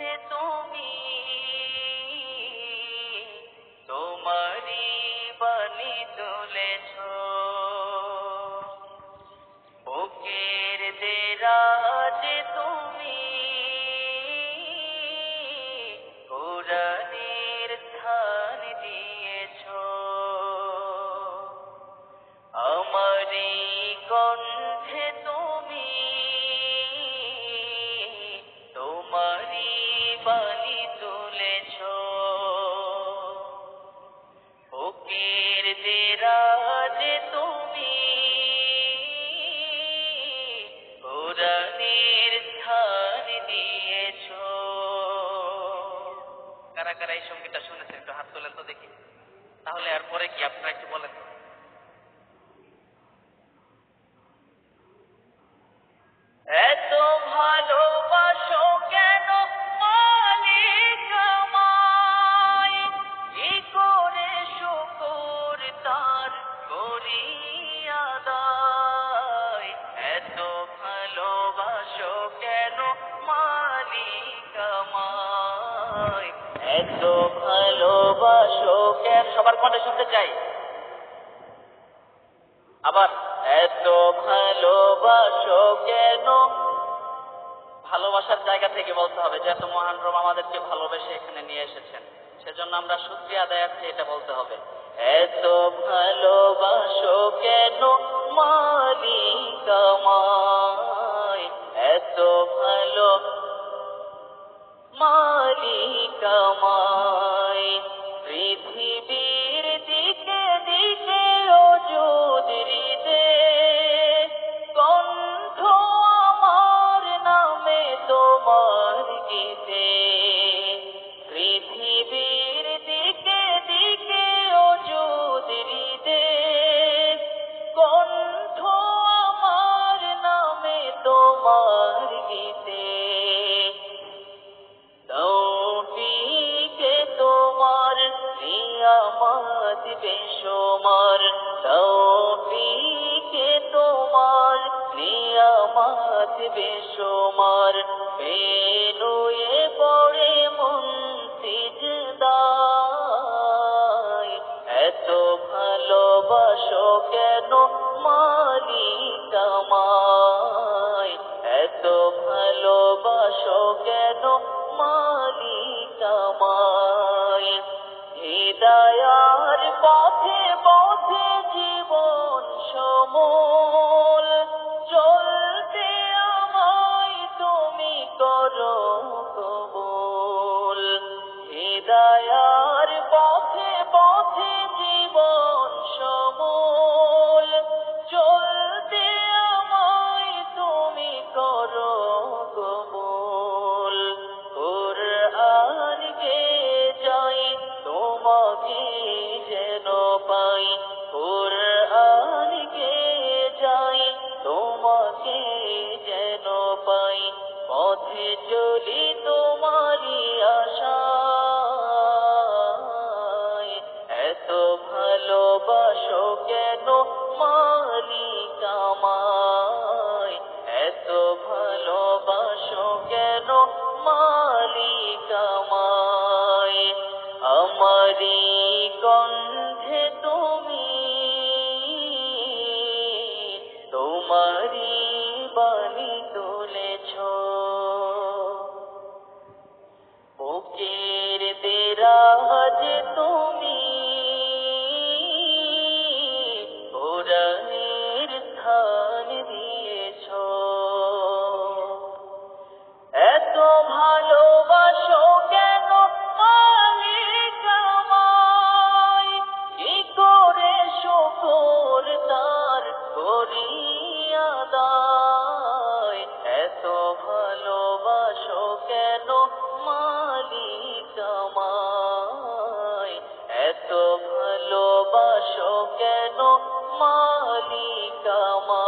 কণ্ঠে তুমি তোমারি বাণী তুলেছ, বুকের দেরাজে তুমি কোরআনের স্থান দিয়েছ। আমারি কণ্ঠে তুমি তোমারি বাণী তুলেছ, বুকের দেরাজে তুমি কোরআনের স্থান দিয়েছ। কারা কারা এই সঙ্গীতটা শুনেছেন একটু হাত তোলেন তো দেখি। তাহলে আর পরে কি আপনারা একটু বলেন। এত ভালোবাসো কেন মালিক আমায়, কি করে শুকর তার করি আদায়। এত ভালোবাসো কেন মালিক আমায়, এত ভালোবাসো কেন। সবার কণ্ঠে শুনতে চাই আবার। এত ভালোবাসো কেন, ভালোবাসার জায়গা থেকে বলতে হবে যে এত মহান রব আমাদেরকে ভালোবেসে এখানে নিয়ে এসেছেন, সেজন্য আমরা শুকরিয়া আদায়ার্থে এটা বলতে হবে। এত ভালোবাসো কেন মালিক আমায়, এত ভালো মালিক আমায়। পৃথিবীর দিকে দিকে ওজুদ হৃদে, কণ্ঠ আমার নামে তোমার গীতে। পৃথিবীর দিকে দিকে ওজুদ হৃদে, কণ্ঠ আমার নামে তোমার গীতে। তৌফিকে তোমার নিয়ামত বেশুমার, তৌফিকে তোমার নিয়ামত বেশুমার। বেনুয়ে পড়ে মন সিজদায়, এত ভালোবাসো কেন মালিক আমায়, এত ভালোবাসো কেন মালিক আমায়। হিদায়ার পথে পথে জীবন সমূল, চলতে আমায় তুমি করো কবুল। হিদায়ার পথে পথে জীবন সমূল, চলতে আমায় তুমি করো কবুল। কুরআন কে যাই তোমাকে যেন পাই, কুরআন কে যাই তোমাকে যেন পাই। পথে চলি তোমারি আশায়, এত ভালোবাসো কেন মালিক আমায়, এত ভালোবাসো কেন মালিক আমায়। আমারি কণ্ঠে তুমি তোমারি বাণী তুলেছ, বুকের দেরাজে তুমি কোরআনের স্থান দিয়েছ। এত ভালোবাসো কেন মালিক আমায়, কি করে শুকর তার করি আদায়। এত ভালোবাসো কেন মালিক আমায়, এত ভালোবাসো কেন মালিক আমায়।